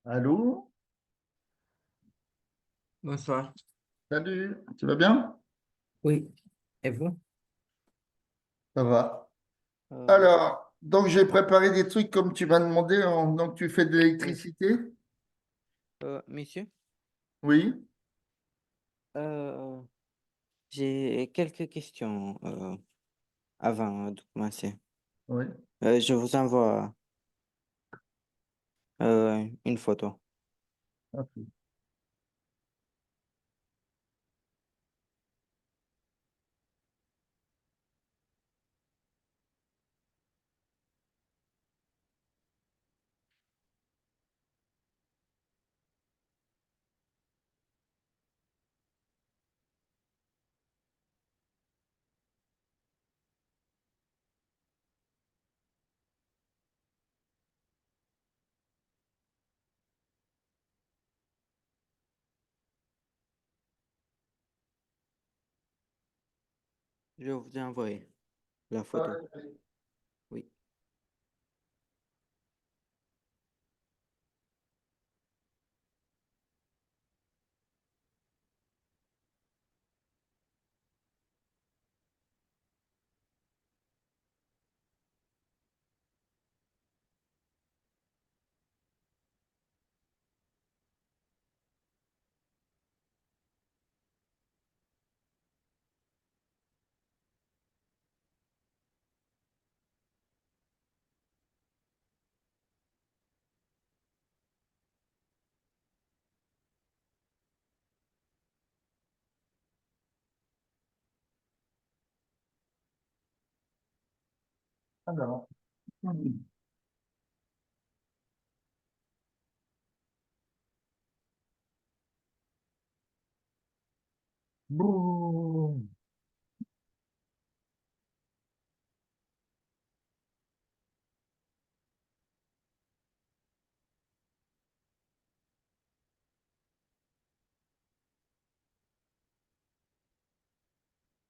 Allô? Bonsoir. Salut, tu vas bien? Oui. Et vous? Ça va. Euh, Alors, donc j'ai préparé des trucs comme tu m'as demandé. Donc tu fais de oui. l'électricité? Monsieur, Oui, euh, j'ai quelques questions avant de commencer. oui. Je vous envoie une photo. Ok. Je vous envoie la photo. Ouais. Oui. Alors. Boum.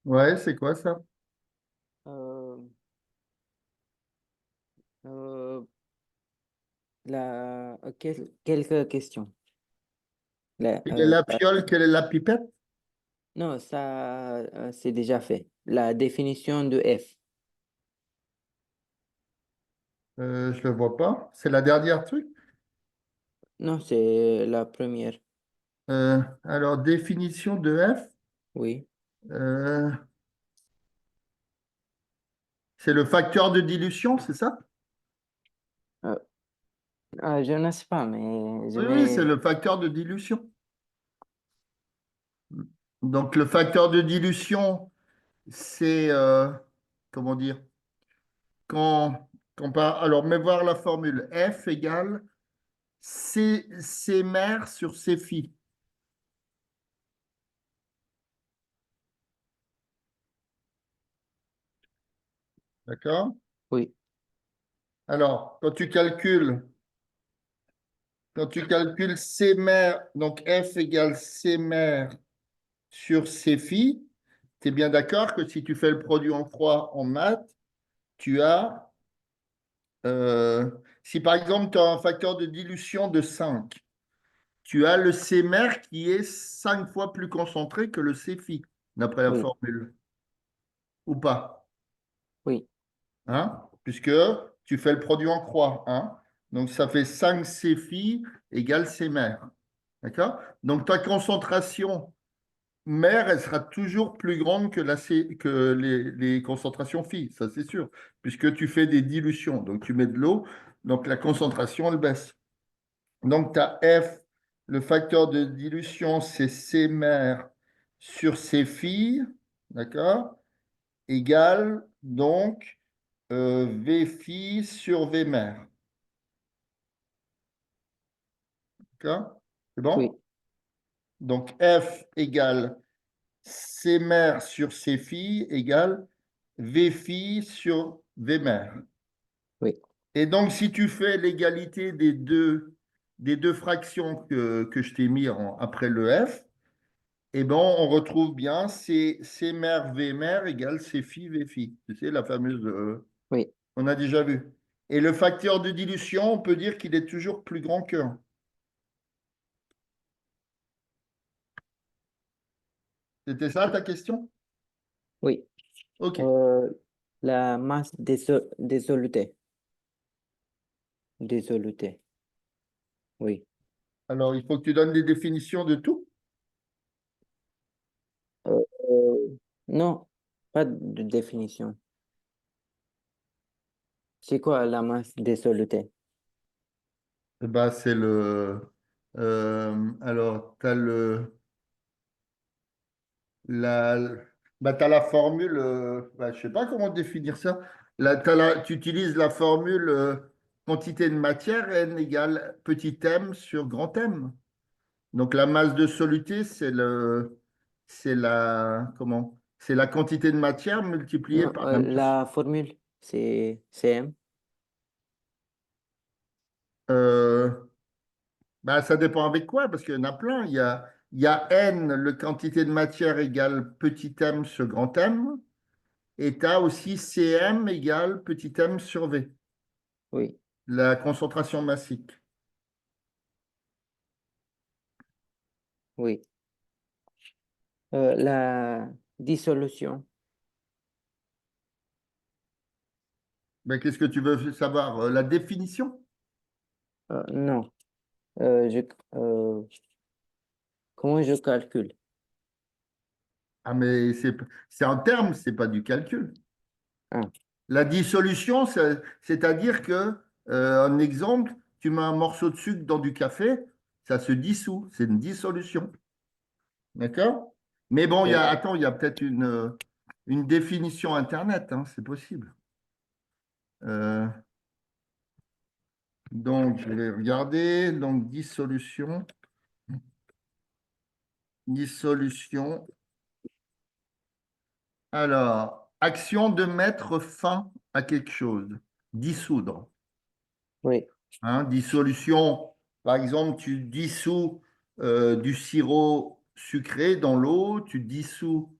Ouais, c'est quoi ça? Euh, euh, quelques questions. Quelle est la fiole? Quelle est la pipette? Non, ça, c'est déjà fait. La définition de F. Je le vois pas. C'est la dernière truc. Non, c'est la première. Alors, définition de F. Oui. euh, c'est le facteur de dilution, c'est ça? Euh, je ne sais pas, mais je Oui, oui, c'est vais. le facteur de dilution. Donc, le facteur de dilution, c'est, comment dire, alors, mais voir la formule F égale C mère sur C phi. D'accord? Oui. Alors, quand tu calcules C mère, donc F égale C mère sur C phi, tu es bien d'accord que si tu fais le produit en froid en maths, tu as, euh, si par exemple tu as un facteur de dilution de 5, tu as le C mère qui est 5 fois plus concentré que le C phi, d'après la Oui. formule, ou pas, Oui. hein? Puisque tu fais le produit en croix, hein? Donc ça fait 5 C phi égale C mère. D'accord? Donc ta concentration mère, elle sera toujours plus grande que les concentrations phi, ça c'est sûr, puisque tu fais des dilutions. Donc tu mets de l'eau, donc la concentration, elle baisse. Donc tu as F, le facteur de dilution, c'est C mère sur C phi, d'accord? Égale donc V phi sur V mère. D'accord? C'est bon? Oui. Donc F égale C mère sur C phi égale V phi sur V mère. Oui. Et donc, si tu fais l'égalité des deux fractions que je t'ai mis après le F, eh ben, on retrouve bien C mère V mère égale C phi V phi. Tu sais, la fameuse, Oui. on a déjà vu. Et le facteur de dilution, on peut dire qu'il est toujours plus grand que 1. C'était ça ta question? Oui. OK. Euh, la masse des solutés. Des solutés. Oui. Alors, il faut que tu donnes des définitions de tout. Euh, euh, non, pas de définition. C'est quoi la masse des solutés? Bah, c'est alors, tu as la, t'as la formule. Je sais pas comment définir ça. Là, tu utilises la formule quantité de matière, N égale petit m sur grand M. Donc, la masse de soluté, c'est la quantité de matière multipliée Non, par la masse. la formule, c'est CM. Euh, Ça dépend avec quoi, parce qu'il y en a plein. Il y a N, le quantité de matière égale petit m sur grand M, et tu as aussi Cm égale petit m sur V, Oui, la concentration massique. oui. La dissolution. Qu'est-ce que tu veux savoir? La définition? Non. Euh, je, euh, comment je calcule? Ah, mais c'est en termes, c'est pas du calcul. Ah, La dissolution, c'est-à-dire que, un exemple, tu mets un morceau de sucre dans du café, ça se dissout, c'est une dissolution. D'accord? Mais bon, oui, attends, il y a peut-être une définition Internet, hein, c'est possible. Euh, donc, je vais regarder. Donc, dissolution. Dissolution. Alors, action de mettre fin à quelque chose. Dissoudre. oui, Hein, dissolution, par exemple, tu dissous du sirop sucré dans l'eau, tu dissous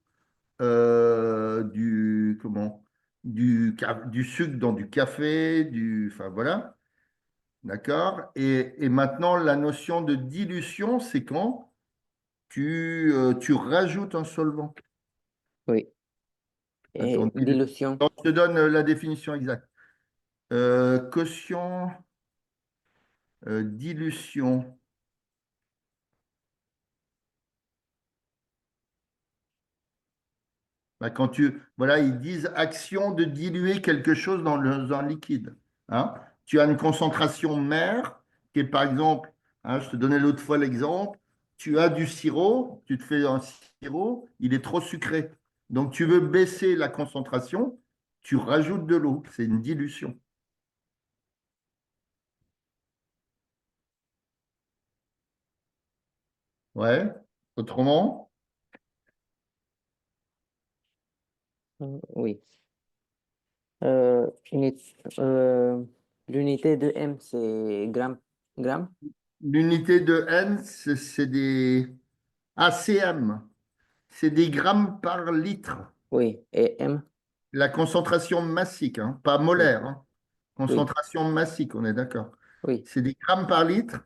du sucre dans du café, enfin voilà, d'accord? Et maintenant, la notion de dilution, c'est quand tu rajoutes un solvant. oui. Et Attends, dilution. je te donne la définition exacte. Quotient, dilution. Voilà, ils disent action de diluer quelque chose dans un liquide. Hein. Tu as une concentration mère qui est par exemple, hein, je te donnais l'autre fois l'exemple, tu as du sirop, tu te fais un sirop, il est trop sucré. Donc tu veux baisser la concentration, tu rajoutes de l'eau, c'est une dilution. Ouais. Autrement, Oui. Euh, uni- euh, l'unité de M, c'est gramme. Gramme? l'unité de N, c'est des ACM, c'est des grammes par litre. Oui. Et M? La concentration massique, hein, pas Oui, molaire, hein. oui, Concentration massique, on est d'accord. oui. C'est des grammes par litre.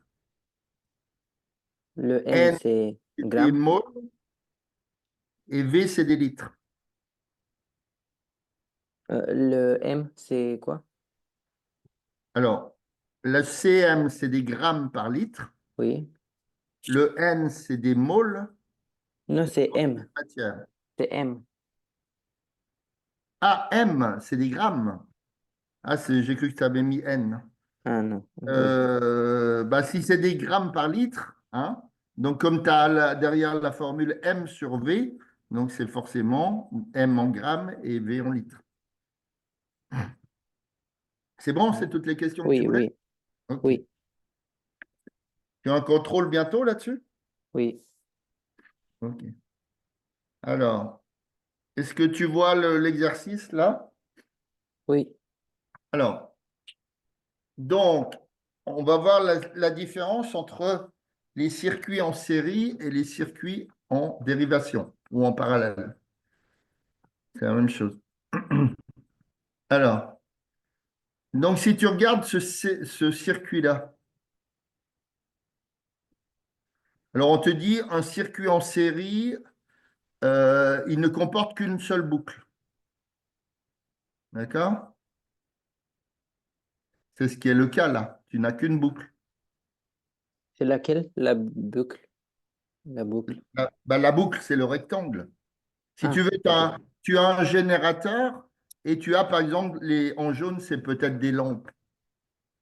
Le M, N, c'est c'est des gramme. mots et V, c'est des litres. Le M, c'est quoi? Alors, le CM, c'est des grammes par litre. Oui. Le N, c'est des moles Non, c'est de M. matière. C'est M. Ah, M, c'est des grammes. Ah, j'ai cru que tu avais mis N. Ah non. Oui. Si c'est des grammes par litre, hein, donc comme tu as derrière la formule M sur V, donc c'est forcément M en grammes et V en litres. C'est bon, c'est toutes les questions que tu Oui, voulais? oui, Ok. oui, Tu as un contrôle bientôt là-dessus? oui, Ok. Alors, est-ce que tu vois l'exercice là? oui, Alors, donc, on va voir la différence entre les circuits en série et les circuits en dérivation ou en parallèle. C'est la même chose. Alors, Donc, si tu regardes ce circuit-là, alors on te dit un circuit en série, il ne comporte qu'une seule boucle. D'accord? C'est ce qui est le cas là. Tu n'as qu'une boucle. C'est laquelle? La boucle. La boucle. La boucle, c'est le rectangle. Si tu Ah, veux, ok. tu as un générateur et tu as, par exemple, en jaune, c'est peut-être des lampes.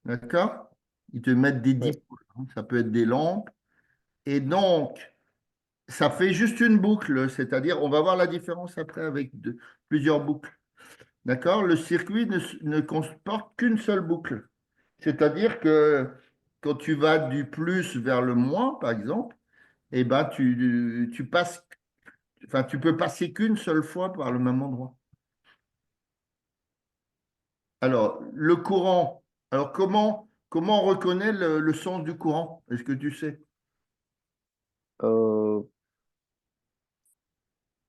D'accord? Ils te mettent des Oui, dipôles, hein. Ça peut être des lampes. Et donc, ça fait juste une boucle. C'est-à-dire, on va voir la différence après avec plusieurs boucles. D'accord? Le circuit ne comporte qu'une seule boucle. C'est-à-dire que quand tu vas du plus vers le moins, par exemple, eh ben, tu passes, enfin, tu peux passer qu'une seule fois par le même endroit. Alors, le courant. Alors, comment on reconnaît le sens du courant? Est-ce que tu sais? Euh,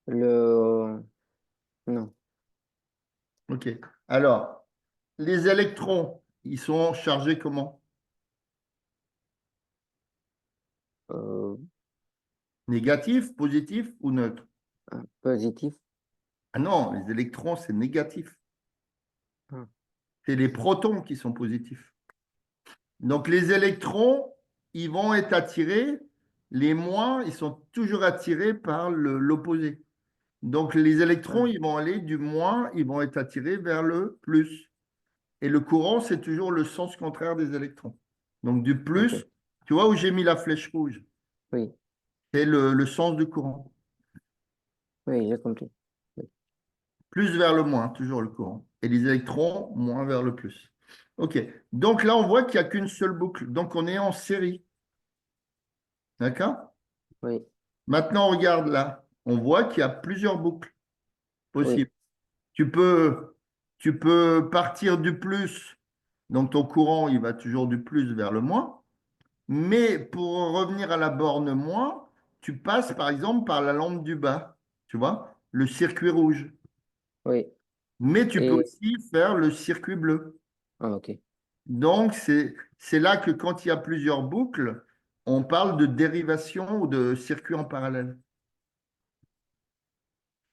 le... Non. OK. Alors, les électrons, ils sont chargés comment? Euh, Négatif, positif ou neutre? Positif. Ah non, les électrons, c'est négatif. Ah, C'est les protons qui sont positifs. Donc, les électrons, ils vont être attirés. Les moins, ils sont toujours attirés par l'opposé. Donc, les électrons, ah, ils vont aller du moins, ils vont être attirés vers le plus. Et le courant, c'est toujours le sens contraire des électrons. Donc, du ok. plus, tu vois où j'ai mis la flèche rouge? Oui, C'est le sens du courant. oui, j'ai compris. Oui, Plus vers le moins, toujours le courant. Et les électrons, moins vers le plus. OK. Donc là, on voit qu'il n'y a qu'une seule boucle. Donc, on est en série. D'accord? oui, Maintenant, regarde là. On voit qu'il y a plusieurs boucles oui, possibles. Tu peux, tu peux partir du plus. Donc, ton courant, il va toujours du plus vers le moins. Mais pour revenir à la borne moins, tu passes par exemple par la lampe du bas. Tu vois? Le circuit rouge. oui. Mais tu peux Et, aussi faire le circuit bleu. ah, ok. Donc, c'est là que quand il y a plusieurs boucles, on parle de dérivation ou de circuit en parallèle.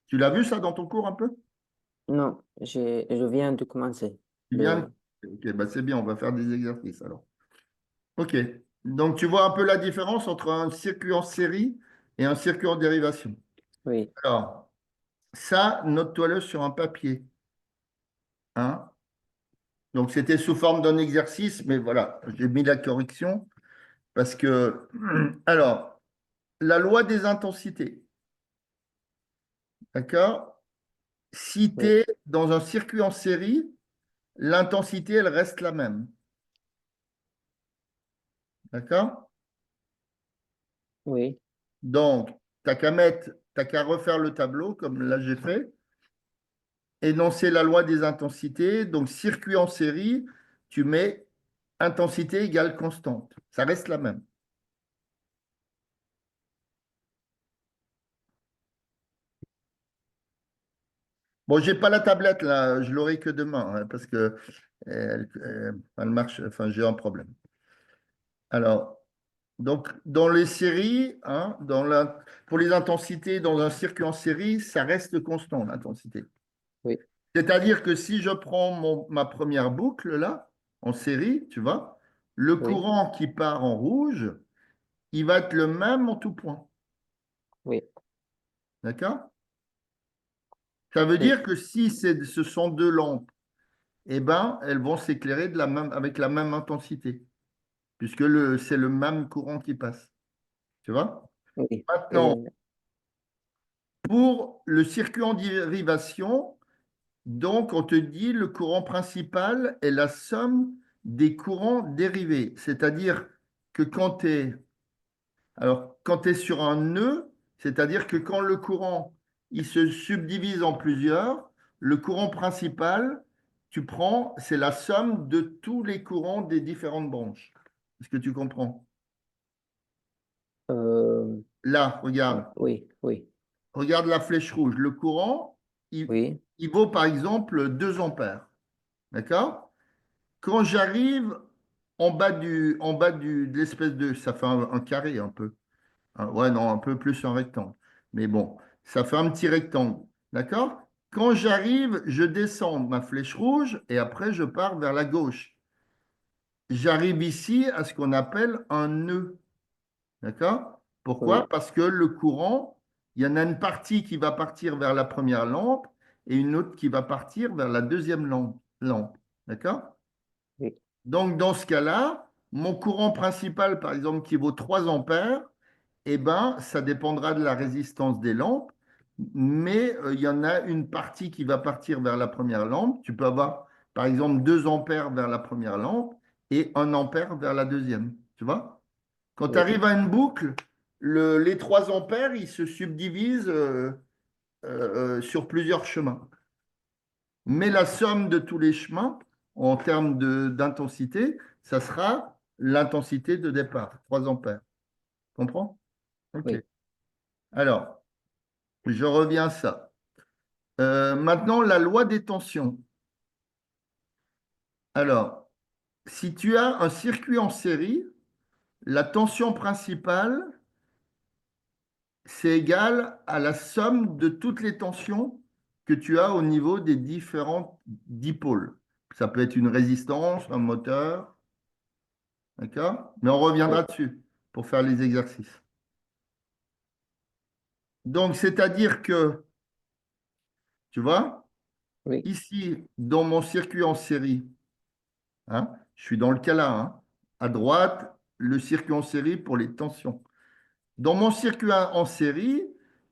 Tu l'as vu ça dans ton cours un peu? Non, je viens de commencer. Tu viens? Ok, bah c'est bien, on va faire des exercices alors. Ok, donc tu vois un peu la différence entre un circuit en série et un circuit en dérivation. Oui, Alors, ça, note-toi-le sur un papier, hein. Donc, c'était sous forme d'un exercice, mais voilà, j'ai mis la correction parce que, alors, la loi des intensités, d'accord? Si tu oui, es dans un circuit en série, l'intensité, elle reste la même. D'accord? oui, Donc, t'as qu'à refaire le tableau, comme là j'ai fait, énoncer la loi des intensités. Donc, circuit en série, tu mets intensité égale constante. Ça reste la même. Bon, j'ai pas la tablette là, je l'aurai que demain, hein, parce que elle marche, enfin, j'ai un problème. Alors, donc, dans les séries, hein, pour les intensités, dans un circuit en série, ça reste constant, l'intensité. oui, C'est-à-dire que si je prends ma première boucle, là, en série, tu vois, le oui, courant qui part en rouge, il va être le même en tout point. oui, D'accord? Ça veut oui, dire que si ce sont deux lampes, eh ben, elles vont s'éclairer avec la même intensité, puisque c'est le même courant qui passe. Tu vois? oui. Maintenant, Et, pour le circuit en dérivation, donc on te dit le courant principal est la somme des courants dérivés. C'est-à-dire que quand tu es sur un nœud, c'est-à-dire que quand le courant il se subdivise en plusieurs, le courant principal, tu prends, c'est la somme de tous les courants des différentes branches. Est-ce que tu comprends? euh, Là, regarde. oui, oui, Regarde la flèche rouge. Le courant, oui, il vaut par exemple 2 ampères. D'accord? quand j'arrive de l'espèce de, ça fait un carré un peu. Ouais, non, un peu plus un rectangle. Mais bon, ça fait un petit rectangle. D'accord? Quand j'arrive, je descends ma flèche rouge et après je pars vers la gauche. J'arrive ici à ce qu'on appelle un nœud. D'accord? Pourquoi? Oui, Parce que le courant, il y en a une partie qui va partir vers la première lampe et une autre qui va partir vers la deuxième lampe. D'accord? oui, Donc, dans ce cas-là, mon courant principal, par exemple, qui vaut 3 ampères, eh ben, ça dépendra de la résistance des lampes, mais il y en a une partie qui va partir vers la première lampe. Tu peux avoir, par exemple, 2 ampères vers la première lampe et 1 ampère vers la deuxième. Tu vois? Quand tu oui, arrives à une boucle, les 3 ampères, ils se subdivisent sur plusieurs chemins. Mais la somme de tous les chemins, en termes d'intensité, ça sera l'intensité de départ, 3 ampères. Comprends? OK. oui, Alors, je reviens à ça. Maintenant, la loi des tensions. Alors, si tu as un circuit en série, la tension principale, c'est égal à la somme de toutes les tensions que tu as au niveau des différents dipôles. Ça peut être une résistance, un moteur, d'accord? Mais on reviendra oui, dessus pour faire les exercices. Donc, c'est-à-dire que, tu vois, oui, ici, dans mon circuit en série, hein, je suis dans le cas là, hein, à droite, le circuit en série pour les tensions. Dans mon circuit en série,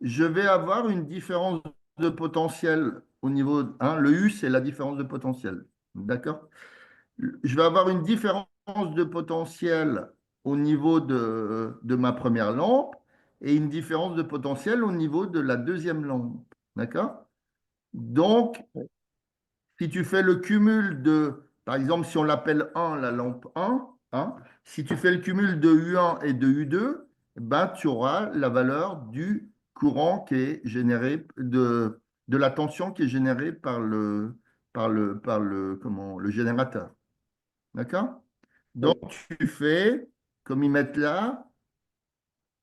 je vais avoir une différence de potentiel au niveau, hein, le U, c'est la différence de potentiel. D'accord? Je vais avoir une différence de potentiel au niveau de ma première lampe et une différence de potentiel au niveau de la deuxième lampe. D'accord? Donc, oui, si tu fais le cumul de, par exemple, si on l'appelle 1, la lampe 1, hein, si tu fais le cumul de U1 et de U2, ben, tu auras la valeur du courant qui est généré, de la tension qui est générée comment, le générateur. D'accord? Donc, oui, tu fais, comme ils mettent là,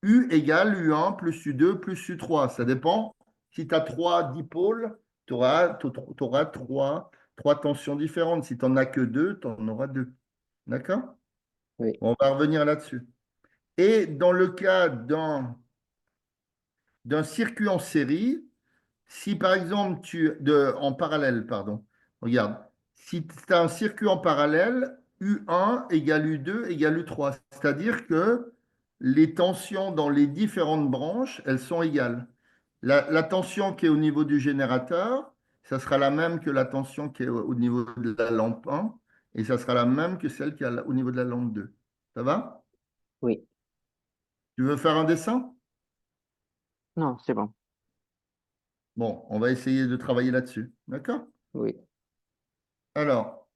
U égale U1 plus U2 plus U3. Ça dépend. Si tu as 3 dipôles, tu auras, trois tensions différentes. Si tu n'en as que 2, tu en auras 2. D'accord? oui, On va revenir là-dessus. Et dans le cas d'un circuit en série, si par exemple en parallèle, pardon, regarde, si tu as un circuit en parallèle, U1 égale U2 égale U3, c'est-à-dire que les tensions dans les différentes branches, elles sont égales. La tension qui est au niveau du générateur, ça sera la même que la tension qui est au niveau de la lampe 1 et ça sera la même que celle qui est au niveau de la lampe 2. Ça va? oui. Tu veux faire un dessin? Non, c'est bon. Bon, on va essayer de travailler là-dessus. D'accord? Oui, Alors,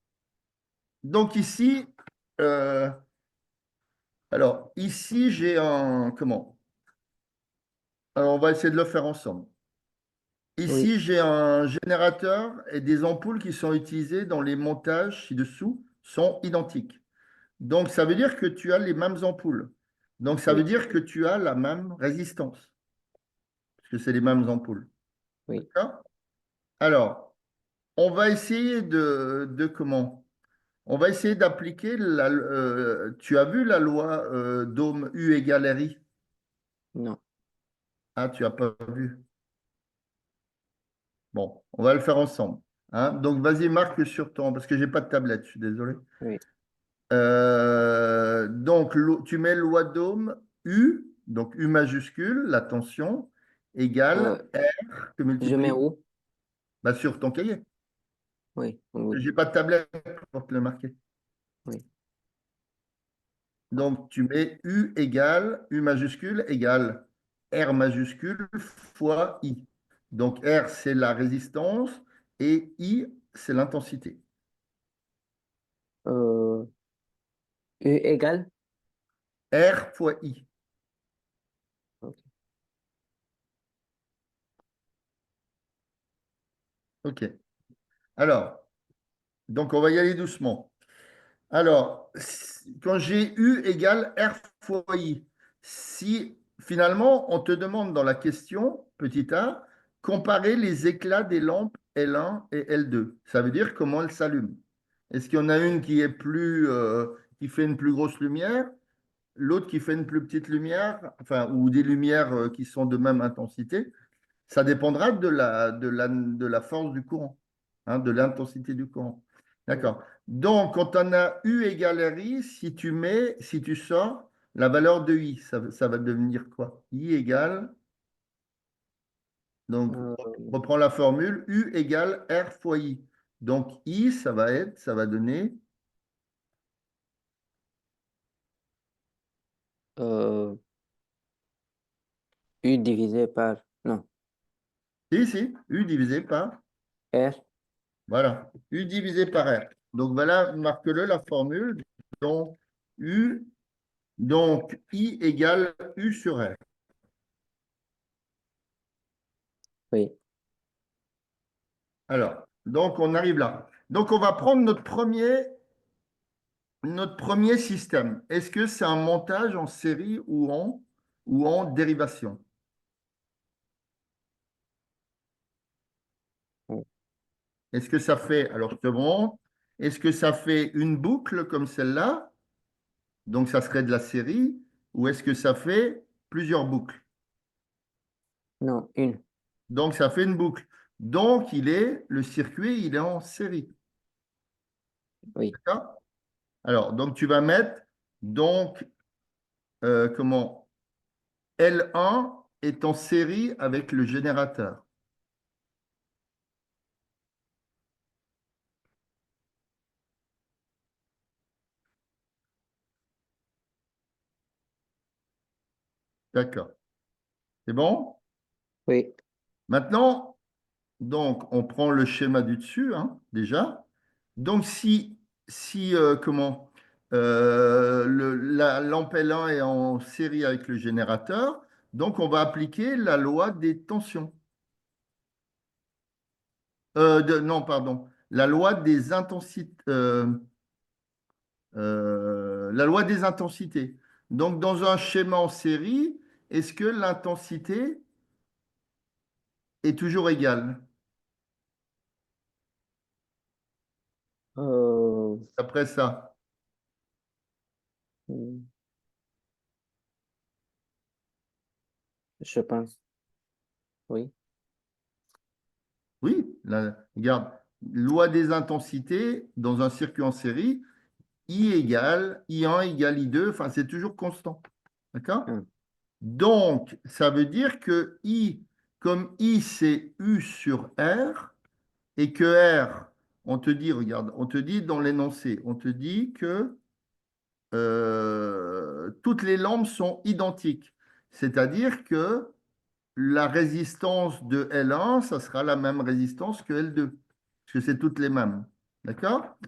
donc ici, euh, j'ai un, comment? Alors, on va essayer de le faire ensemble. oui, Ici, j'ai un générateur et des ampoules qui sont utilisées dans les montages ci-dessous sont identiques. Donc, ça veut dire que tu as les mêmes ampoules. Donc, ça veut oui, dire que tu as la même résistance, parce que c'est les mêmes ampoules. oui. D'accord? Alors, on va essayer de comment? On va essayer d'appliquer tu as vu la loi d'Ohm U égale RI? Non, Ah, tu n'as pas vu. Bon, on va le faire ensemble. Hein. Donc, vas-y, marque sur ton, parce que j'ai pas de tablette, je suis désolé. oui. Donc, tu mets loi d'Ohm U, donc U majuscule, la tension, Euh, égale R que je mets multiplie où? bah, sur ton cahier. Oui, oui, J'ai pas de tablette pour te le marquer. oui. Donc, tu mets U majuscule égale R majuscule fois I. Donc, R, c'est la résistance et I, c'est l'intensité. Euh, U égale? R fois I. Ok. OK. Alors, donc on va y aller doucement. Alors, quand j'ai U égale R fois I, si finalement on te demande dans la question, petit a, comparer les éclats des lampes L1 et L2, ça veut dire comment elles s'allument. Est-ce qu'il y en a une qui est qui fait une plus grosse lumière, l'autre qui fait une plus petite lumière, enfin, ou des lumières qui sont de même intensité? Ça dépendra de la force du courant, hein, de l'intensité du courant. Oui. D'accord. Donc, quand on a U égale RI, si tu sors la valeur de I, ça va devenir quoi? I égale, donc, Euh, reprends la formule, U égale R fois I. Donc, I, ça va donner, euh, U divisé par, non, ici, U divisé par, R, voilà, U divisé par R. Donc, voilà, marque-le la formule. Donc, U, donc, I égale U sur R. oui. Alors, donc on arrive là. Donc on va prendre notre premier système. Est-ce que c'est un montage en série ou en dérivation? Oui. Est-ce que ça fait, alors je te montre, est-ce que ça fait une boucle comme celle-là? Donc ça serait de la série, ou est-ce que ça fait plusieurs boucles? Non, une, Donc ça fait une boucle. Donc le circuit, il est en série. oui. D'accord? Alors, donc tu vas mettre, donc, comment? L1 est en série avec le générateur. D'accord. C'est bon? Oui. Maintenant, donc, on prend le schéma du dessus, hein, déjà. Donc, comment, la lampe L1 est en série avec le générateur, donc on va appliquer la loi des tensions. Non, pardon. La loi des intensités. La loi des intensités. Donc, dans un schéma en série, est-ce que l'intensité est toujours égale Euh, après ça? je pense, oui. Oui, regarde, loi des intensités dans un circuit en série, I égale I1 égale I2, enfin c'est toujours constant. D'accord? Ah, Donc, ça veut dire que I, comme I c'est U sur R, et que R, on te dit, regarde, on te dit dans l'énoncé, on te dit que toutes les lampes sont identiques. C'est-à-dire que la résistance de L1, ça sera la même résistance que L2, parce que c'est toutes les mêmes. D'accord?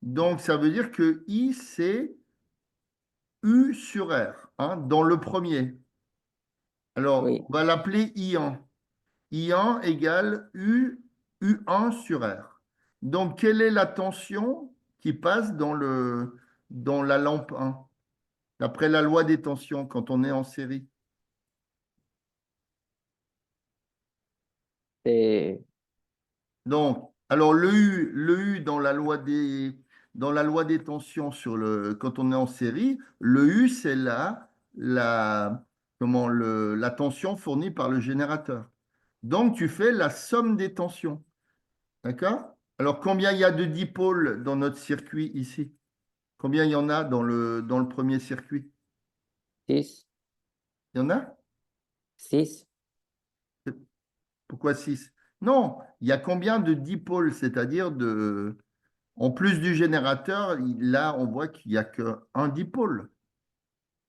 Donc, ça veut dire que I, c'est U sur R, hein, dans le premier. Alors, oui. on va l'appeler I1. I1 égale U1 sur R. Donc, quelle est la tension qui passe dans la lampe 1, d'après la loi des tensions, quand on est en série? C'est, Donc, alors le U dans la loi des tensions quand on est en série, le U, c'est la tension fournie par le générateur. Donc, tu fais la somme des tensions. D'accord? Alors, combien il y a de dipôles dans notre circuit ici? Combien il y en a dans le premier circuit? 6, Il y en a? 6. Pourquoi 6? Non, il y a combien de dipôles, c'est-à-dire en plus du générateur, là, on voit qu'il n'y a qu'un dipôle.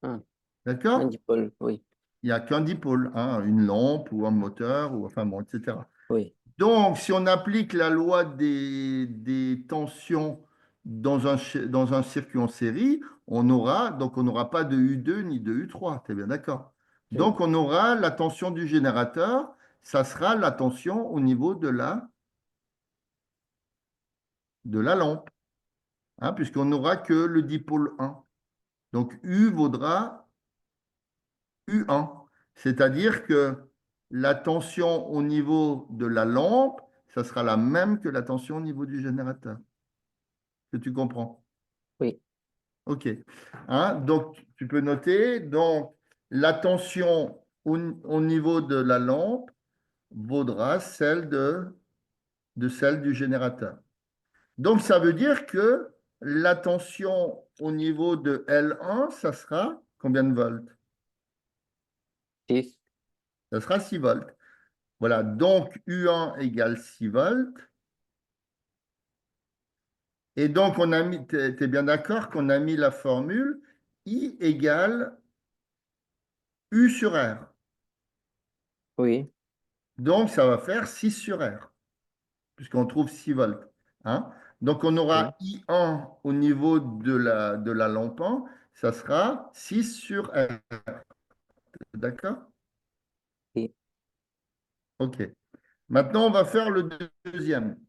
Ah, un D'accord? dipôle, oui. Il n'y a qu'un dipôle, hein, une lampe ou un moteur, ou enfin bon, etc. Oui. Donc, si on applique la loi des tensions dans un circuit en série, on n'aura pas de U2 ni de U3. Tu es bien d'accord? Oui. Donc, on aura la tension du générateur, ça sera la tension au niveau de la lampe. hein, puisqu'on n'aura que le dipôle 1. Donc U vaudra U1. C'est-à-dire que la tension au niveau de la lampe, ça sera la même que la tension au niveau du générateur. Que tu comprends? Oui, OK. Hein, donc, tu peux noter, donc, la tension au niveau de la lampe vaudra celle de celle du générateur. Donc, ça veut dire que la tension au niveau de L1, ça sera combien de volts? 6. Ça sera 6 volts. Voilà, donc U1 égale 6 volts. Et donc, on a mis, tu es bien d'accord qu'on a mis la formule I égale U sur R. Oui, Donc, ça va faire 6 sur R, puisqu'on trouve 6 volts. Hein? Donc, on aura oui, I1 au niveau de la lampe, ça sera 6 sur R. D'accord? oui. OK. Maintenant, on va faire le deuxième.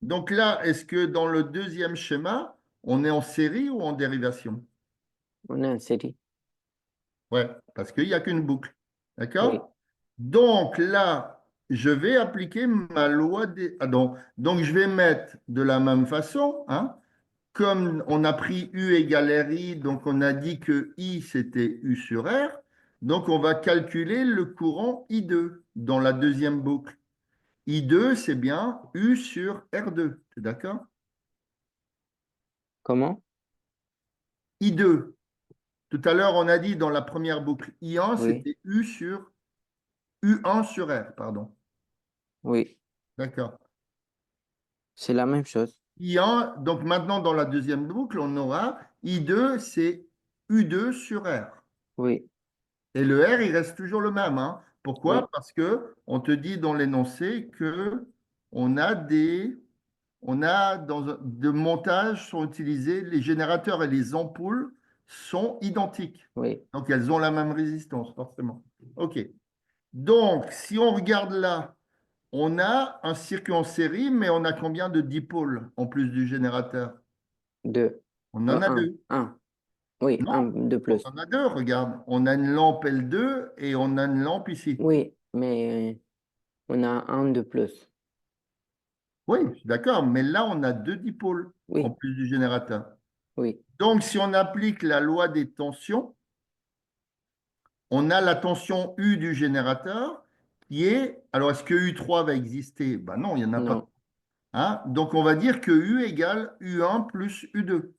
Donc là, est-ce que dans le deuxième schéma, on est en série ou en dérivation? On a une série. Ouais, parce qu'il n'y a qu'une boucle. Oui, D'accord? Donc là, je vais appliquer ma loi des... Ah, donc, je vais mettre de la même façon, hein, comme on a pris U égale RI, donc on a dit que I, c'était U sur R. Donc, on va calculer le courant I2 dans la deuxième boucle. I2, c'est bien U sur R2. C'est d'accord? comment? I2. Tout à l'heure, on a dit dans la première boucle I1, Oui, c'était U sur U1 sur R, pardon. oui, D'accord. c'est la même chose. I1, donc maintenant dans la deuxième boucle, on aura I2, c'est U2 sur R. Oui, Et le R, il reste toujours le même, hein. Pourquoi? oui. Parce que on te dit dans l'énoncé que on a des, on a de montage sont utilisés, les générateurs et les ampoules sont identiques. Oui. Donc elles ont la même résistance, forcément. OK. Donc, si on regarde là, on a un circuit en série, mais on a combien de dipôles en plus du générateur? Deux. On en a Un. deux. Un. Oui, un Non, de on plus. en a deux, regarde. On a une lampe L2 et on a une lampe ici. Oui, mais on a un de plus. Oui, je suis d'accord, mais là, on a deux dipôles en Oui, plus du générateur. oui. Donc, si on applique la loi des tensions, on a la tension U du générateur qui est... Alors, est-ce que U3 va exister? Ben non, il n'y en a pas. Non. Hein? Donc, on va dire que U égale U1 plus U2.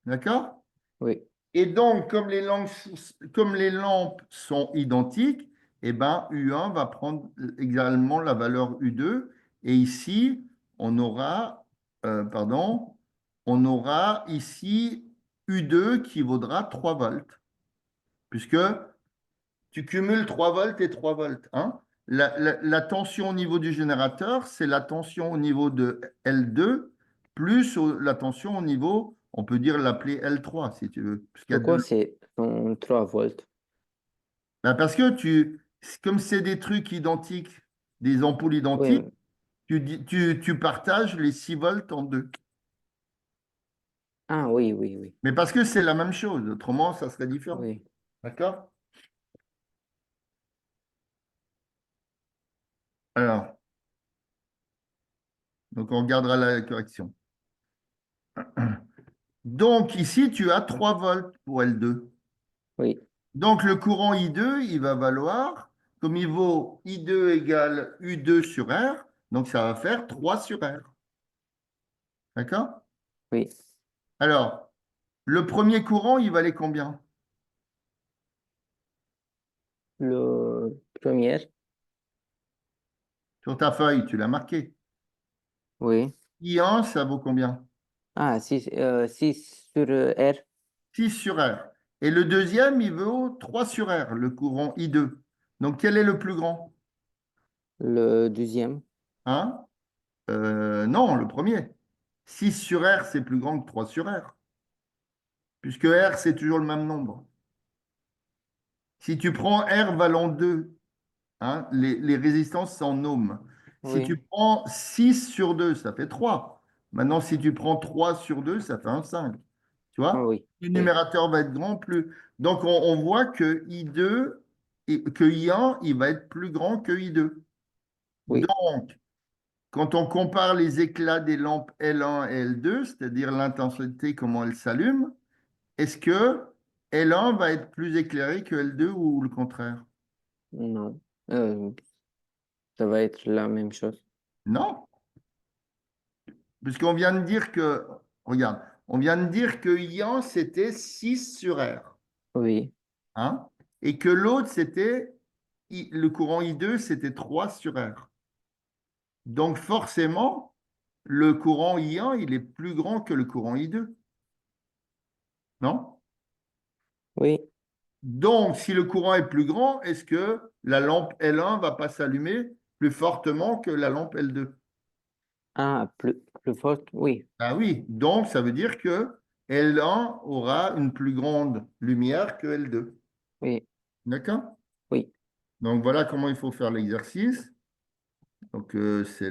D'accord? Oui, Et donc, comme les lampes sont identiques, eh ben, U1 va prendre également la valeur U2. Et ici, on aura, pardon, on aura ici U2 qui vaudra 3 volts, puisque tu cumules 3 volts et 3 volts. Hein. La tension au niveau du générateur, c'est la tension au niveau de L2 plus la tension au niveau, on peut dire l'appeler L3 si tu veux, puisqu'il y a pourquoi deux. c'est en 3 volts? Ben, parce que comme c'est des trucs identiques, des ampoules Oui. identiques, tu partages les 6 volts en deux. Ah, oui, oui, oui. Mais parce que c'est la même chose, autrement, ça serait différent. Oui. D'accord? Alors, donc on regardera la correction. Donc ici, tu as 3 volts pour L2. Oui. Donc le courant I2, il va valoir, comme il vaut I2 égale U2 sur R, donc ça va faire 3 sur R. D'accord? Oui. Alors, le premier courant, il valait combien? Le premier. Sur ta feuille, tu l'as marqué. Oui. I1, ça vaut combien? Ah, 6 sur R. 6 sur R. Et le deuxième, il vaut 3 sur R, le courant I2. Donc, quel est le plus grand? Le deuxième. Hein? Non, le premier. 6 sur R, c'est plus grand que 3 sur R, puisque R, c'est toujours le même nombre. Si tu prends R valant 2, hein, les résistances sont en ohms. Si tu Oui. prends 6 sur 2, ça fait 3. Maintenant, si tu prends 3 sur 2, ça fait un 5. Tu Ah vois? oui, Plus le oui, numérateur va être grand, plus. Donc, on voit que I2, que I1, il va être plus grand que I2. oui, Donc, quand on compare les éclats des lampes L1 et L2, c'est-à-dire l'intensité, comment elles s'allument, est-ce que L1 va être plus éclairé que L2 ou le contraire? non. Euh, Ça va être la même chose. Non, puisqu'on vient de dire que, regarde, on vient de dire que I1, c'était 6 sur R, Oui, hein, et que l'autre, c'était, le courant I2, c'était 3 sur R. Donc forcément, le courant I1, il est plus grand que le courant I2, non? oui. Donc, si le courant est plus grand, est-ce que la lampe L1 va pas s'allumer plus fortement que la lampe L2? Ah, plus forte, oui, Ah oui, donc ça veut dire que L1 aura une plus grande lumière que L2. oui, D'accord? oui, Donc voilà comment il faut faire l'exercice. Donc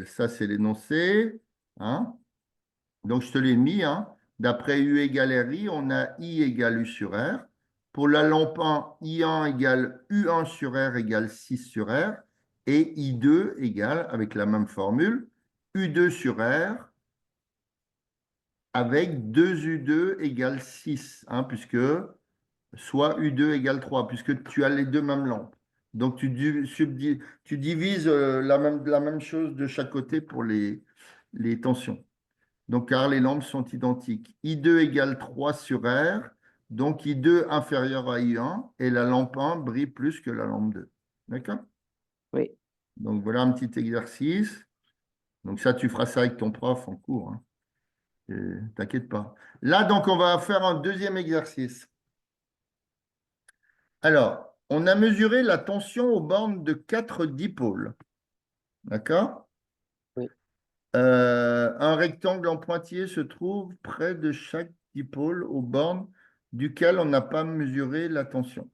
ça, c'est l'énoncé, hein? Donc je te l'ai mis, hein. D'après U égale RI, on a I égale U sur R. Pour la lampe 1, I1 égale U1 sur R égale 6 sur R. Et I2 égale, avec la même formule, U2 sur R avec 2U2 égale 6, hein, puisque soit U2 égale 3, puisque tu as les deux mêmes lampes. Donc, tu divises la même chose de chaque côté pour les tensions. Donc, car les lampes sont identiques. I2 égale 3 sur R, donc I2 inférieur à I1, et la lampe 1 brille plus que la lampe 2. D'accord? oui. Donc, voilà un petit exercice. Donc, ça, tu feras ça avec ton prof en cours, hein. T'inquiète pas. Là, donc, on va faire un deuxième exercice. Alors, on a mesuré la tension aux bornes de 4 dipôles. D'accord? Oui. Un rectangle en pointillé se trouve près de chaque dipôle aux bornes duquel on n'a pas mesuré la tension.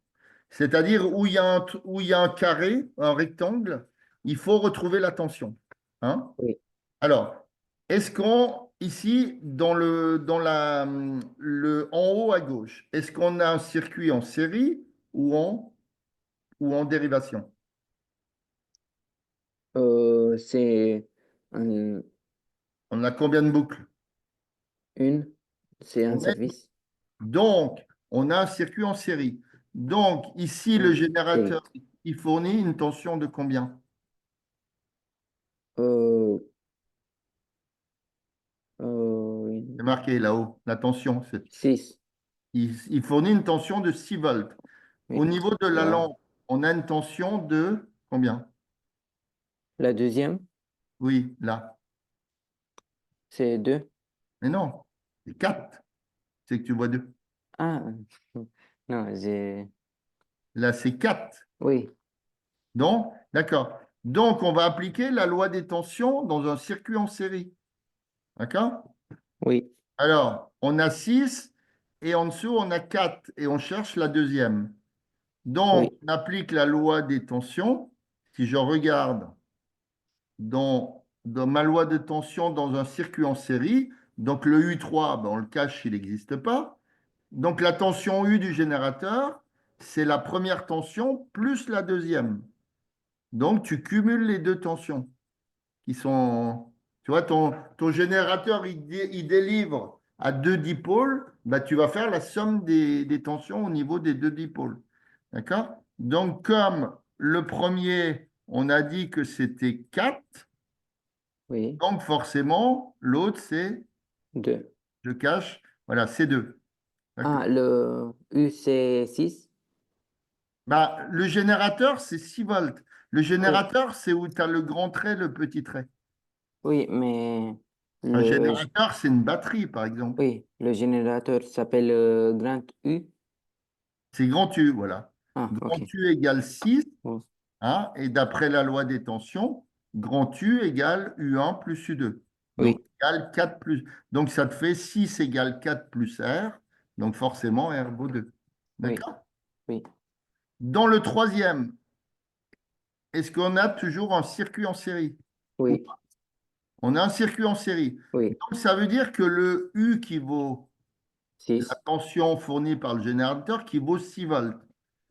C'est-à-dire où il y a un carré, un rectangle, il faut retrouver la tension, hein? Oui. Alors, est-ce qu'on, ici, en haut à gauche, est-ce qu'on a un circuit en série ou en dérivation? C'est un- On a combien de boucles? une, c'est un On a- service, Donc, on a un circuit en série. Donc, ici, le un série. générateur, il fournit une tension de combien? Euh, C'est marqué là-haut, la tension. 6, Il fournit une tension de 6 volts. Au oui. niveau de la Là, lampe, on a une tension de combien? la deuxième, Oui, là. c'est 2. Mais non, c'est 4. C'est que tu vois 2. Ah, non, j'ai, Là, c'est 4. oui, Donc, d'accord. Donc, on va appliquer la loi des tensions dans un circuit en série. D'accord? oui, Alors, on a 6 et en dessous, on a 4 et on cherche la deuxième. Donc, oui, on applique la loi des tensions. Si je regarde dans ma loi de tension dans un circuit en série, donc le U3, ben, on le cache, il n'existe pas. Donc, la tension U du générateur, c'est la première tension plus la deuxième. Donc, tu cumules les deux tensions qui sont. Tu vois, ton générateur, il délivre à deux dipôles, bah, tu vas faire la somme des tensions au niveau des deux dipôles. D'accord? Donc, comme le premier, on a dit que c'était 4, oui, donc forcément, l'autre, c'est, 2. je cache, voilà, c'est 2. D'accord? Ah, le U, c'est 6. Bah, le générateur, c'est 6 volts. Le Oui, générateur, c'est où tu as le grand trait, le petit trait. oui, mais Un le, générateur, c'est une batterie, par exemple. oui, le générateur s'appelle Grand U. C'est grand U, voilà. Ah, Grand ok. U égale 6, Bon, hein, et d'après la loi des tensions, grand U égale U1 plus U2. Donc, oui, égale 4 plus. Donc, ça te fait 6 égale 4 plus R. Donc, forcément, R vaut 2. oui, D'accord? oui, Dans le troisième, est-ce qu'on a toujours un circuit en série? Ou oui, pas? On a un circuit en série. Oui, Donc, ça veut dire que le U qui vaut la 6. tension fournie par le générateur, qui vaut 6 volts,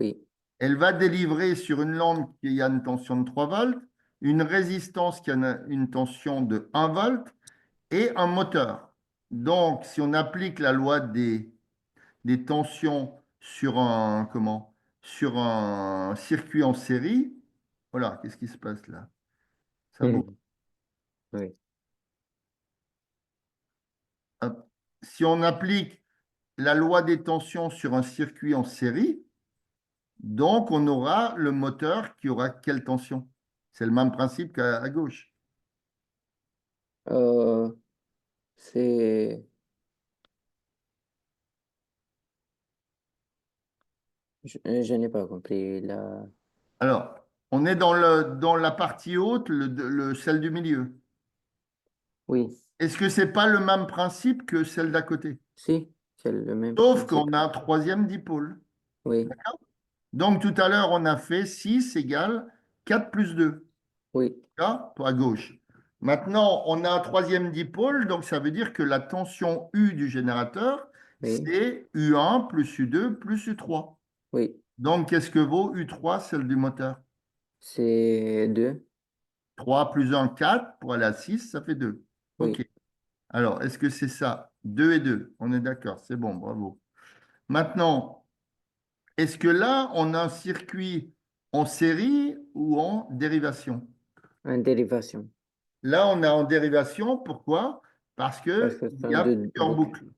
Oui. elle va délivrer sur une lampe qui a une tension de 3 volts, une résistance qui a une tension de 1 volt et un moteur. Donc, si on applique la loi des tensions sur sur un circuit en série, voilà, qu'est-ce qui se passe là? Ça bouge. Oui. Hop. Si on applique la loi des tensions sur un circuit en série, donc on aura le moteur qui aura quelle tension? C'est le même principe qu'à gauche. Euh, c'est, je n'ai pas compris la. Alors, on est dans la partie haute, celle du milieu. Oui, Est-ce que c'est pas le même principe que celle d'à côté? si, c'est le même Sauf principe. qu'on a un troisième dipôle. Oui, Donc, tout à l'heure, on a fait 6 égale 4 plus 2. oui, Là, à gauche. Maintenant, on a un troisième dipôle, donc ça veut dire que la tension U du générateur, oui, c'est U1 plus U2 plus U3. oui. Donc, qu'est-ce que vaut U3, celle du moteur? C'est 2. 3 plus 1, 4. Pour aller à 6, ça fait 2. OK. Oui, Alors, est-ce que c'est ça? 2 et 2. On est d'accord, c'est bon, bravo. Maintenant, est-ce que là, on a un circuit en série ou en dérivation? en dérivation. Là, on est en dérivation. Pourquoi? Parce Parce qu'il que ce sont y a deux plusieurs boucles. boucles.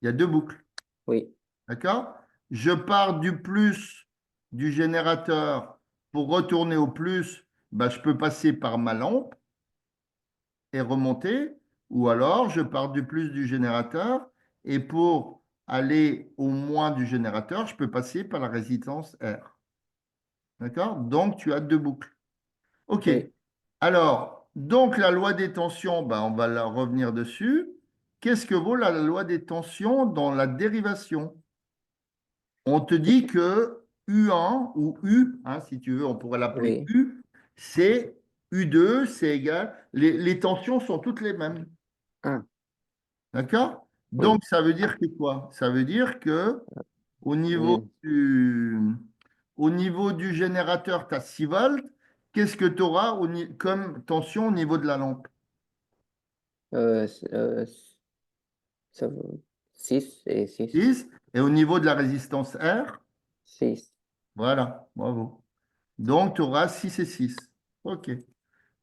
Il y a deux boucles. Oui, D'accord? Je pars du plus du générateur. Pour retourner au plus, bah, je peux passer par ma lampe et remonter. Ou alors, je pars du plus du générateur. Et pour aller au moins du générateur, je peux passer par la résistance R. D'accord? Donc, tu as deux boucles. OK. oui. Alors, donc la loi des tensions, ben, on va revenir dessus. Qu'est-ce que vaut la loi des tensions dans la dérivation? On te dit que U1 ou U, hein, si tu veux, on pourrait l'appeler Oui. U, c'est U2, c'est égal. Les tensions sont toutes les mêmes. Ah, D'accord? oui. Donc, ça veut dire que quoi? Ça veut dire que au niveau Hmm. du, au niveau du générateur, tu as 6 volts. Qu'est-ce que tu auras comme tension au niveau de la lampe? Euh, c- euh, ça vaut 6 et 6. 6. Et au niveau de la résistance R, 6. voilà, bravo. Donc, tu auras 6 et 6. OK.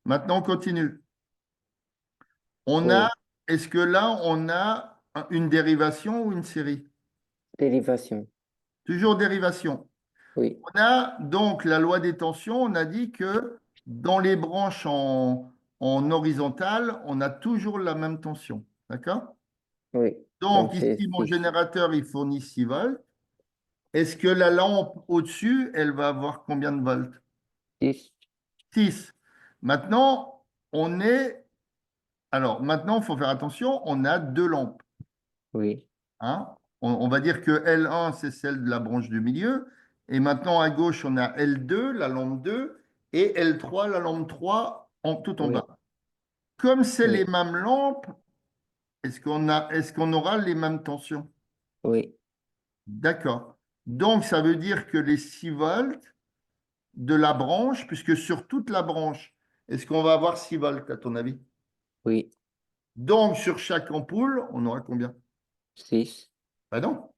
Maintenant, on continue. On a, Oui. est-ce que là, on a une dérivation ou une série? Dérivation. Toujours dérivation. Oui. On a donc la loi des tensions, on a dit que dans les branches en horizontale, on a toujours la même tension. D'accord? Oui. Donc Donc c'est ici, mon 6. générateur, il fournit 6 volts. Est-ce que la lampe au-dessus, elle va avoir combien de volts? 6. 6. Maintenant, on est. Alors, maintenant, il faut faire attention, on a deux lampes. Oui. Hein. On va dire que L1, c'est celle de la branche du milieu. Et maintenant, à gauche, on a L2, la lampe 2, et L3, la lampe 3, tout en Oui. bas. Comme c'est les Oui. mêmes lampes, est-ce qu'on aura les mêmes tensions? Oui. D'accord. Donc, ça veut dire que les 6 volts de la branche, puisque sur toute la branche, est-ce qu'on va avoir 6 volts, à ton avis? Oui. Donc, sur chaque ampoule, on aura combien? 6. Ben non.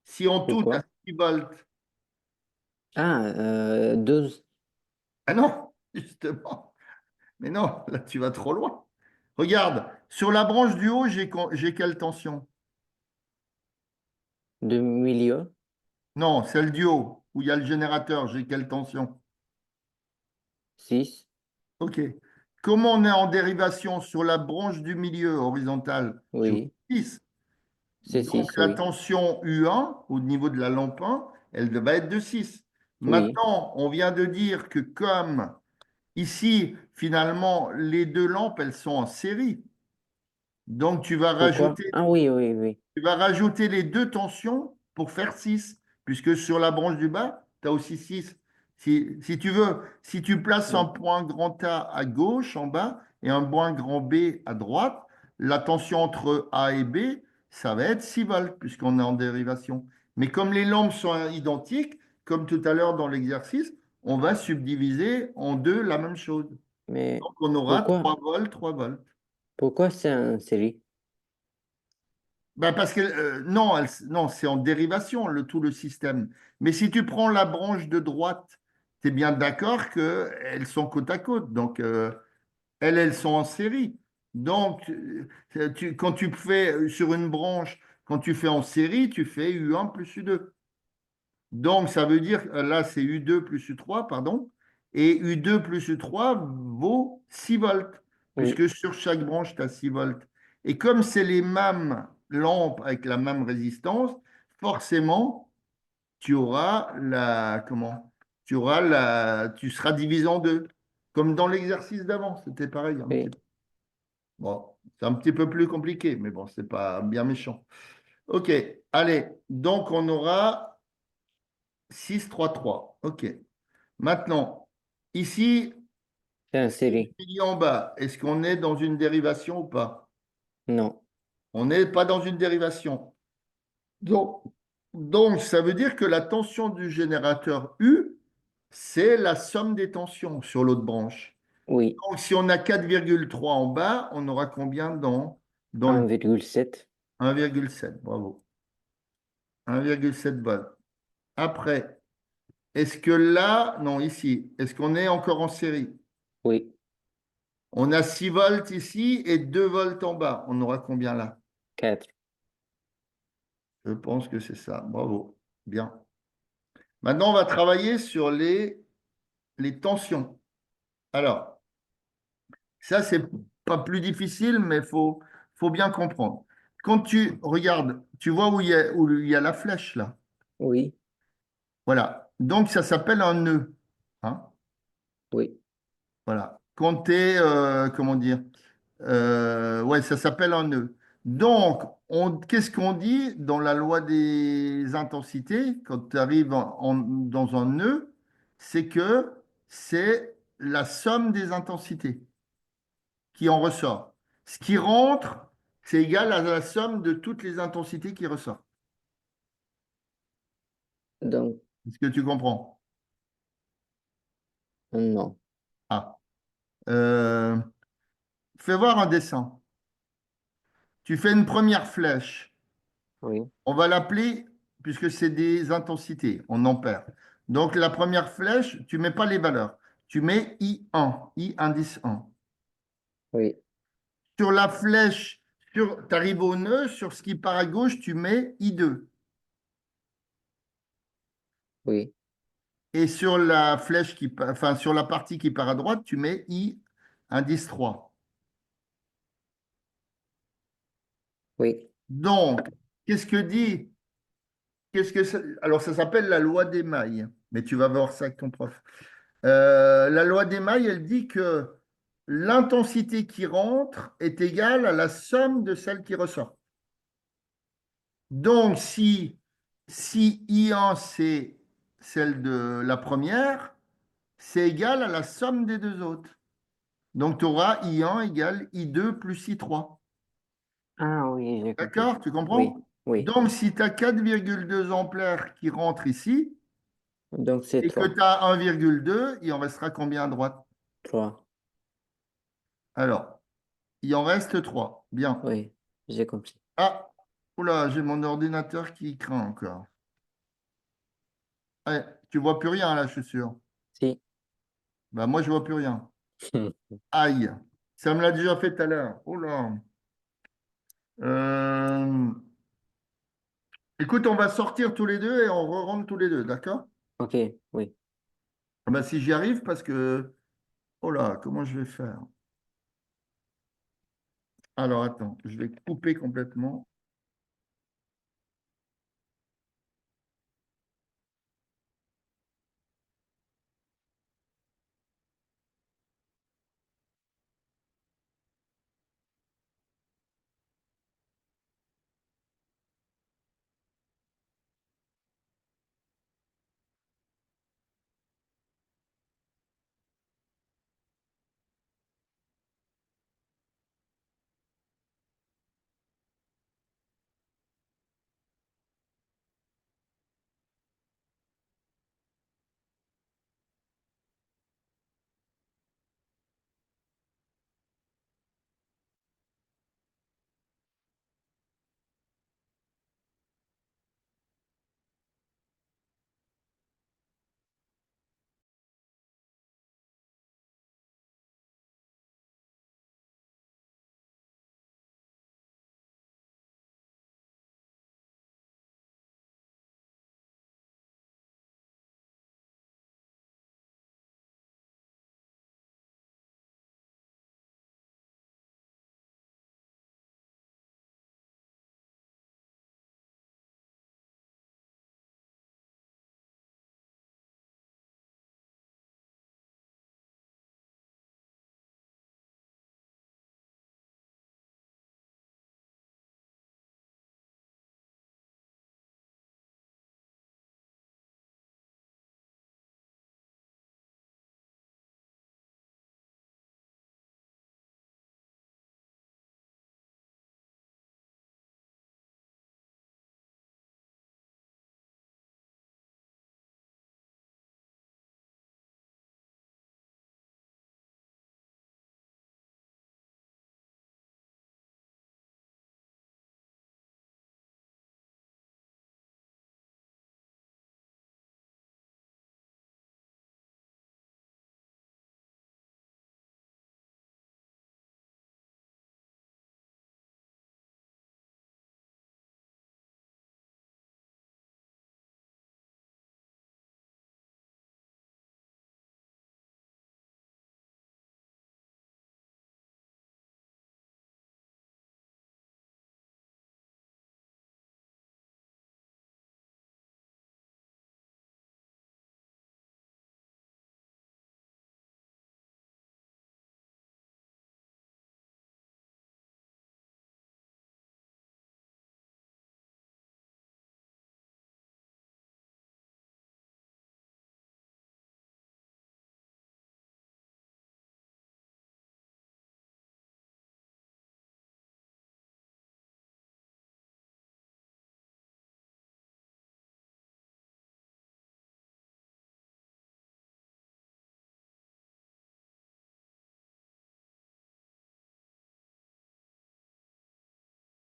Si on tout a Pourquoi? 6 volts, Ah, 12. ah non, justement. Mais non, là, tu vas trop loin. Regarde, sur la branche du haut, j'ai quelle tension? De milieu. Non, celle du haut, où il y a le générateur, j'ai quelle tension? 6. OK. Comme on est en dérivation sur la branche du milieu horizontale, je vois Oui. 6. C'est Donc, 6. la Oui. tension U1 au niveau de la lampe 1, elle va être de 6. Oui. Maintenant, on vient de dire que comme ici, finalement, les deux lampes, elles sont en série. Donc, Pourquoi? Ah oui, oui, oui. tu vas rajouter les deux tensions pour faire 6, puisque sur la branche du bas, tu as aussi 6. Si tu veux, si tu places un Oui. point grand A à gauche, en bas, et un point grand B à droite, la tension entre A et B, ça va être 6 volts, puisqu'on est en dérivation. Mais comme les lampes sont identiques, comme tout à l'heure dans l'exercice, on va subdiviser en deux la même chose. Mais Donc, on aura pourquoi, 3 volts, 3 volts. pourquoi c'est en série? Ben parce que non, non, c'est en dérivation, tout le système. Mais si tu prends la branche de droite, tu es bien d'accord qu'elles sont côte à côte. Donc, elles sont en série. Donc, quand tu fais sur une branche, quand tu fais en série, tu fais U1 plus U2. Donc, ça veut dire, là, c'est U2 plus U3, pardon, et U2 plus U3 vaut 6 volts, Oui, puisque sur chaque branche, tu as 6 volts. Et comme c'est les mêmes lampes avec la même résistance, forcément, tu auras tu seras divisé en deux. Comme dans l'exercice d'avant, c'était pareil, un petit oui, peu. Bon, c'est un petit peu plus compliqué, mais bon, c'est pas bien méchant. OK, allez, donc on aura 6 3 3. OK. Maintenant, ici, c'est en si série. je dis en bas, est-ce qu'on est dans une dérivation ou pas? Non, On n'est pas dans une dérivation. Donc, donc, ça veut dire que la tension du générateur U, c'est la somme des tensions sur l'autre branche. oui, Donc, si on a 4,3 en bas, on aura combien dans le 1,7. 1,7? Bravo. 1,7 volts. Après, est-ce que là, non, ici, est-ce qu'on est encore en série? Oui, On a 6 volts ici et 2 volts en bas. On aura combien là? 4. Je pense que c'est ça. Bravo. Bien. Maintenant, on va travailler sur les tensions. Alors, ça, c'est pas plus difficile, mais faut bien comprendre. Quand tu regardes, tu vois où il y a la flèche là. Oui, Voilà. Donc, ça s'appelle un nœud. Hein. oui. Voilà. Quand tu es, comment dire, ouais, ça s'appelle un nœud. Donc, qu'est-ce qu'on dit dans la loi des intensités quand tu arrives dans un nœud? C'est que c'est la somme des intensités qui en ressort. Ce qui rentre, c'est égal à la somme de toutes les intensités qui ressortent. Donc, Est-ce que tu comprends? non. Ah. Euh, fais voir un dessin. Tu fais une première flèche. Oui, On va l'appeler, puisque c'est des intensités, en ampères. Donc, la première flèche, tu ne mets pas les valeurs. Tu mets I1, I indice 1. oui, Sur la flèche, tu arrives au nœud, sur ce qui part à gauche, tu mets I2. oui, Et sur la flèche enfin, sur la partie qui part à droite, tu mets I indice 3. oui. Donc, qu'est-ce que dit, alors ça s'appelle la loi des mailles, mais tu vas voir ça avec ton prof. La loi des mailles, elle dit que l'intensité qui rentre est égale à la somme de celle qui ressort. Donc, si I1, c'est celle de la première, c'est égal à la somme des deux autres. Donc, tu auras I1 égale I2 plus I3. Ah oui, j'ai compris. D'accord? Tu Oui, comprends? oui. Donc, si tu as 4,2 ampères qui rentrent ici Donc, c'est et que 3. tu as 1,2, il en restera combien à droite? 3. Alors, il en reste 3. Bien. Oui, j'ai compris. Ah, oula, j'ai mon ordinateur qui craint encore. Ouais, tu vois plus rien là, je suis sûr. Si. Bah, moi, je vois plus rien. Aïe, ça me l'a déjà fait tout à l'heure. Oula. Euh, Écoute, on va sortir tous les deux et on re-rentre tous les deux, d'accord? Ok, oui. Bah, si j'y arrive, parce que, oh là, comment je vais faire? Alors, attends, je vais couper complètement.